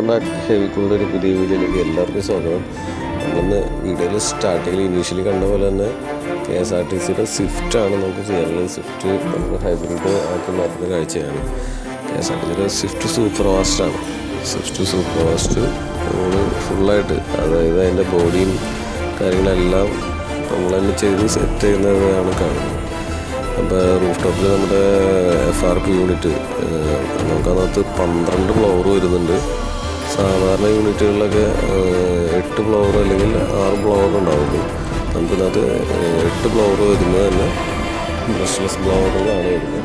Welcome back heavy കൂളിൻ്റെ ഒരു പുതിയ വീഡിയോയിലേക്ക് എല്ലാവർക്കും സ്വാഗതം. നമ്മളിന്ന് വീഡിയോയിൽ സ്റ്റാർട്ടിങ്ങിൽ ഇനീഷ്യലി കണ്ട പോലെ തന്നെ KSRTCയുടെ സ്വിഫ്റ്റാണ് നമുക്ക് ചെയ്യാനുള്ളത്. സ്വിഫ്റ്റ് നമുക്ക് ഹൈബ്രിഡ് ആക്കി മാറ്റുന്ന കാഴ്ചയാണ്. KSRTCയുടെ സ്വിഫ്റ്റ് സൂപ്പർ ഫാസ്റ്റാണ്. സ്വിഫ്റ്റ് സൂപ്പർ ഫാസ്റ്റ് നമ്മൾ ഫുള്ളായിട്ട്, അതായത് അതിൻ്റെ ബോഡിയും കാര്യങ്ങളെല്ലാം നമ്മൾ തന്നെ ചെയ്ത് സെറ്റ് ചെയ്യുന്നതാണ് കാണുന്നത്. അപ്പോൾ റൂഫ് ടോപ്പിൽ നമ്മുടെ FRP യൂണിറ്റ് നമുക്കതിനകത്ത് 12 ഫ്ലോർ വരുന്നുണ്ട്. സാധാരണ യൂണിറ്റുകളിലൊക്കെ 8 ഫ്ലോർ അല്ലെങ്കിൽ 6 ഫ്ലോർ ഉണ്ടാവുള്ളൂ. നമുക്കിതിനകത്ത് 8 ഫ്ലോർ വരുന്നത് തന്നെ ബ്രഷ്ലെസ് ബ്ലോവറുകളാണ് വരുന്നത്.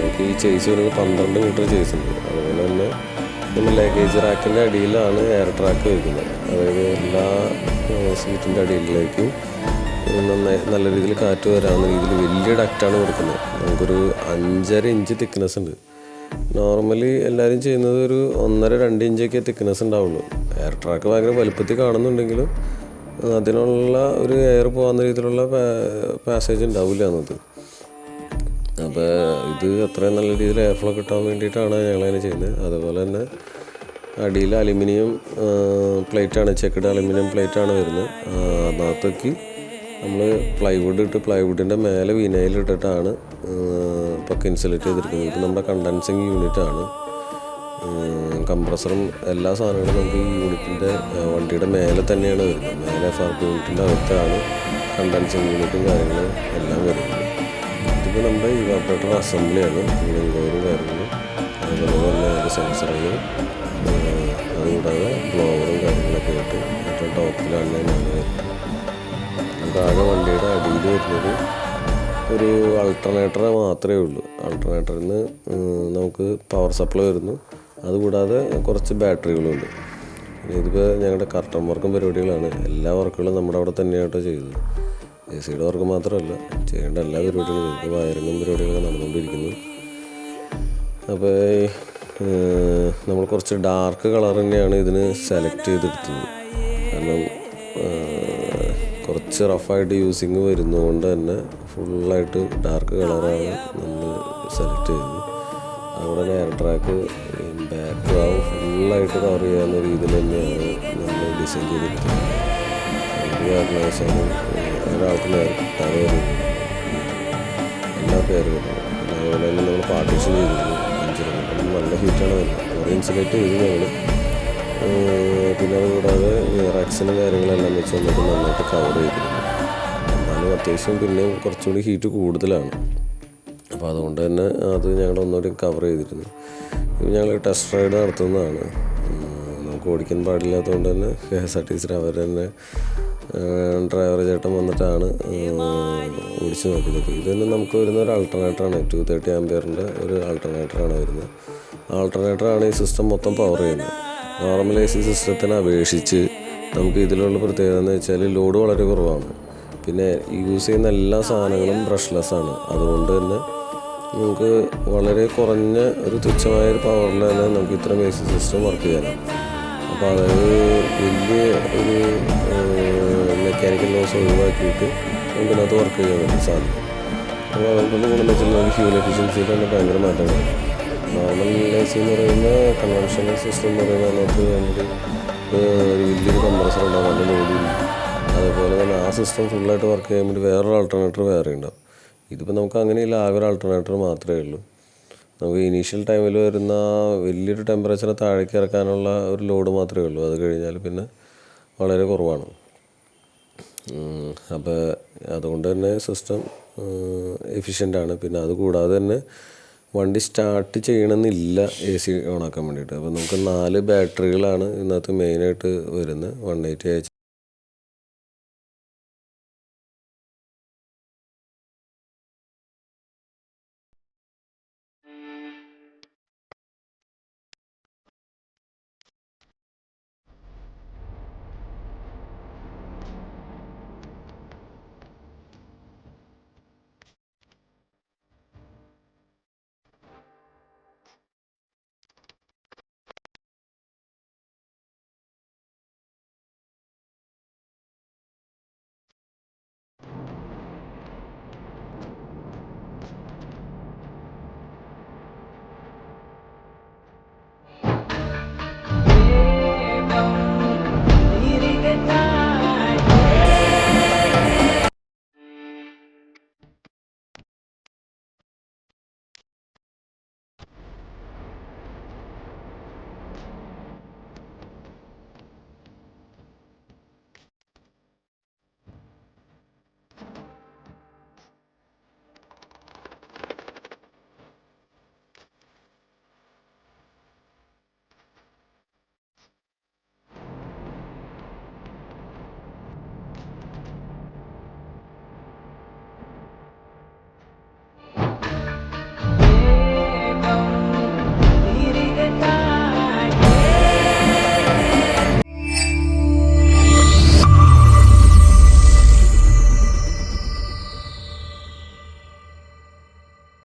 നമുക്ക് ഈ ചേസ് വരുന്നത് 12 മീറ്റർ ചേസ് ഉണ്ട്. അതുപോലെ തന്നെ നമ്മൾ ലഗേജ് റാക്കിൻ്റെ അടിയിലാണ് എയർ ട്രാക്ക് വയ്ക്കുന്നത്. അതായത് എല്ലാ സീറ്റിൻ്റെ അടിയിലേക്കും നല്ല രീതിയിൽ കാറ്റ് വരാവുന്ന രീതിയിൽ വലിയ ഡക്റ്റാണ് കൊടുക്കുന്നത്. നമുക്കൊരു 5.5 ഇഞ്ച് തിക്നെസ് ഉണ്ട്. നോർമലി എല്ലാവരും ചെയ്യുന്നത് ഒരു 1.5-2 ഇഞ്ചൊക്കെ തിക്നെസ് ഉണ്ടാവുള്ളൂ. എയർ ട്രാക്ക് ഭയങ്കര വലുപ്പത്തിൽ കാണുന്നുണ്ടെങ്കിലും അതിനുള്ള ഒരു എയർ പോകുന്ന രീതിയിലുള്ള പാസേജ് ഉണ്ടാവില്ല എന്നത്. അപ്പോൾ ഇത് അത്രയും നല്ല രീതിയിൽ എയർ ഫ്ലോ കിട്ടാൻ വേണ്ടിയിട്ടാണ് ഞങ്ങളതിനെ ചെയ്യുന്നത്. അതുപോലെ തന്നെ അടിയിൽ അലുമിനിയം പ്ലേറ്റാണ്, ചെക്കഡ് അലുമിനിയം പ്ലേറ്റാണ് വരുന്നത്. അതിനകത്തേക്ക് നമ്മൾ പ്ലൈവുഡിൻ്റെ മേലെ വിനൈൽ ഇട്ടിട്ടാണ് ഇപ്പോൾ ഇൻസുലേറ്റ് ചെയ്തിരിക്കുന്നത്. ഇത് നമ്മുടെ കണ്ടൻസിങ് യൂണിറ്റാണ്. കംപ്രസറും എല്ലാ സാധനങ്ങളും നമുക്ക് ഈ യൂണിറ്റിൻ്റെ വണ്ടിയുടെ മേലെ തന്നെയാണ് വരുന്നത്. മേലെ FRP യൂണിറ്റിൻ്റെ അകത്താണ് കണ്ടൻസിങ് യൂണിറ്റും കാര്യങ്ങളും എല്ലാം വരുന്നത്. ഇതിപ്പോൾ നമ്മുടെ ഇവാപ്പറേറ്റർ അസംബ്ലിയാണ്. ഇൻവോറും കാര്യങ്ങളും അതുപോലെ തന്നെ ഒരു സെൻസറുകൾ, അതുകൂടാതെ ബ്ലോവറും കാര്യങ്ങളൊക്കെ ആയിട്ട് ഏറ്റവും ടോപ്പിലാണ് വരുന്നത്. ആകെ വണ്ടിയുടെ അടിയിൽ വരുന്നത് ഒരു അൾട്ടർനേറ്റർ മാത്രമേ ഉള്ളൂ. അൾട്ടർനേറ്ററിൽ നിന്ന് നമുക്ക് പവർ സപ്ലൈ വരുന്നു. അതുകൂടാതെ കുറച്ച് ബാറ്ററികളുണ്ട്. ഇതിപ്പോൾ ഞങ്ങളുടെ കർട്ടൻ വർക്കും പരിപാടികളാണ്. എല്ലാ വർക്കുകളും നമ്മുടെ അവിടെ തന്നെയായിട്ടോ ചെയ്തത്. AC വർക്ക് മാത്രമല്ല, ചെയ്യേണ്ട എല്ലാ പരിപാടികളും ചെയ്തു. വയറിങ്ങും പരിപാടികളൊക്കെ നടന്നുകൊണ്ടിരിക്കുന്നു. അപ്പോൾ നമ്മൾ കുറച്ച് ഡാർക്ക് കളർ തന്നെയാണ് ഇതിന് സെലക്ട് ചെയ്തെടുത്തത്. കാരണം കുറച്ച് റഫായിട്ട് യൂസിങ് വരുന്നതുകൊണ്ട് തന്നെ ഫുള്ളായിട്ട് ഡാർക്ക് കളറാണ് നമ്മൾ സെലക്ട് ചെയ്തത്. അതുപോലെ തന്നെ എയർ ട്രാക്ക് ബാക്ക് ആവും ഫുള്ളായിട്ട് കവർ ചെയ്യാവുന്ന രീതിയിൽ തന്നെയാണ് നമ്മൾ ഡിസൈൻ ചെയ്തിരിക്കുന്നത്. ഒരു കാരണവശാലും ഒരാൾക്ക് നേരെ കിട്ടാതെ വരുന്നത് എല്ലാ പേരും. അതുപോലെ തന്നെ നമ്മൾ പാർട്ടീഷൻ ചെയ്തിരുന്നു. 5 അപ്പം നല്ല ഹീറ്റാണ് വരുന്നത്. കുറേ ഇൻസുലേറ്റ് ചെയ്ത് ഞങ്ങൾ. പിന്നെ അതുകൂടാതെ റക്സിനും കാര്യങ്ങളെല്ലാം വെച്ച് വന്നിട്ട് നന്നായിട്ട് കവർ ചെയ്തിരുന്നു. എന്നാലും അത്യാവശ്യം പിന്നെ കുറച്ചുകൂടി ഹീറ്റ് കൂടുതലാണ്. അപ്പോൾ അതുകൊണ്ട് തന്നെ അത് ഞങ്ങൾ ഒന്നുകൂടി കവർ ചെയ്തിരുന്നു. ഇത് ഞങ്ങൾ ടെസ്റ്റ് റൈഡ് നടത്തുന്നതാണ്. നമുക്ക് ഓടിക്കാൻ പാടില്ലാത്തതുകൊണ്ട് തന്നെ KSRTC അവർ തന്നെ ഡ്രൈവർ ചേട്ടൻ വന്നിട്ടാണ് ഓടിച്ച് നോക്കുന്നത്. ഇത് തന്നെ നമുക്ക് വരുന്ന ഒരു അൾട്ടർനേറ്ററാണ്. 230 ആംപിയറിൻ്റെ ഒരു അൾട്ടർനേറ്ററാണ് വരുന്നത്. ആൾട്ടർനേറ്ററാണ് ഈ സിസ്റ്റം മൊത്തം പവർ ചെയ്യുന്നത്. നോർമൽ AC സിസ്റ്റത്തിനെ അപേക്ഷിച്ച് നമുക്ക് ഇതിലുള്ള പ്രത്യേകത എന്ന് വെച്ചാൽ ലോഡ് വളരെ കുറവാണ്. പിന്നെ യൂസ് ചെയ്യുന്ന എല്ലാ സാധനങ്ങളും ബ്രഷ്ലെസ് ആണ്. അതുകൊണ്ട് തന്നെ നമുക്ക് വളരെ കുറഞ്ഞ ഒരു തുച്ഛമായൊരു പവറിൽ തന്നെ നമുക്ക് ഇത്രയും AC സിസ്റ്റം വർക്ക് ചെയ്യാനാണ്. അപ്പോൾ അതായത് വലിയ ഒരു മെക്കാനിക്കൽ ലോസ് ഒഴിവാക്കിയിട്ട് നമുക്കിതിനകത്ത് വർക്ക് ചെയ്യാൻ വേണ്ടി സാധിക്കും. അപ്പോൾ അതുകൊണ്ട് ഗുണമെന്ന് വെച്ചാൽ നമുക്ക് ഫ്യൂൽ എഫിഷ്യൻസിയിൽ തന്നെ ഭയങ്കര മാറ്റമാണ്. നോർമൽ AC എന്ന് പറയുന്ന കൺവെൻഷണൽ സിസ്റ്റം എന്ന് പറയുന്നത് നമുക്ക് ഒരു വലിയൊരു കംപ്രസർ ഉണ്ടാകും, നല്ല ലോഡില്ല. അതേപോലെ തന്നെ ആ സിസ്റ്റം ഫുള്ളായിട്ട് വർക്ക് ചെയ്യാൻ വേണ്ടി വേറൊരു ആൾട്ടർനേറ്റർ വേറെ ഉണ്ടാവും. ഇതിപ്പോൾ നമുക്ക് അങ്ങനെയില്ല, ആകെ ഒരു ആൾട്ടർനേറ്റർ മാത്രമേ ഉള്ളൂ. നമുക്ക് ഇനീഷ്യൽ ടൈമിൽ വരുന്ന വലിയൊരു ടെമ്പറേച്ചറെ താഴേക്ക് ഇറക്കാനുള്ള ഒരു ലോഡ് മാത്രമേ ഉള്ളൂ. അത് കഴിഞ്ഞാൽ പിന്നെ വളരെ കുറവാണ്. അപ്പോൾ അതുകൊണ്ട് തന്നെ സിസ്റ്റം എഫിഷ്യൻ്റാണ്. പിന്നെ അതുകൂടാതെ തന്നെ വണ്ടി സ്റ്റാർട്ട് ചെയ്യണമെന്നില്ല AC ഓണാക്കാൻ വേണ്ടിയിട്ട്. അപ്പോൾ നമുക്ക് 4 ബാറ്ററികളാണ് ഇതിനകത്ത് മെയിനായിട്ട് വരുന്നത്. 180H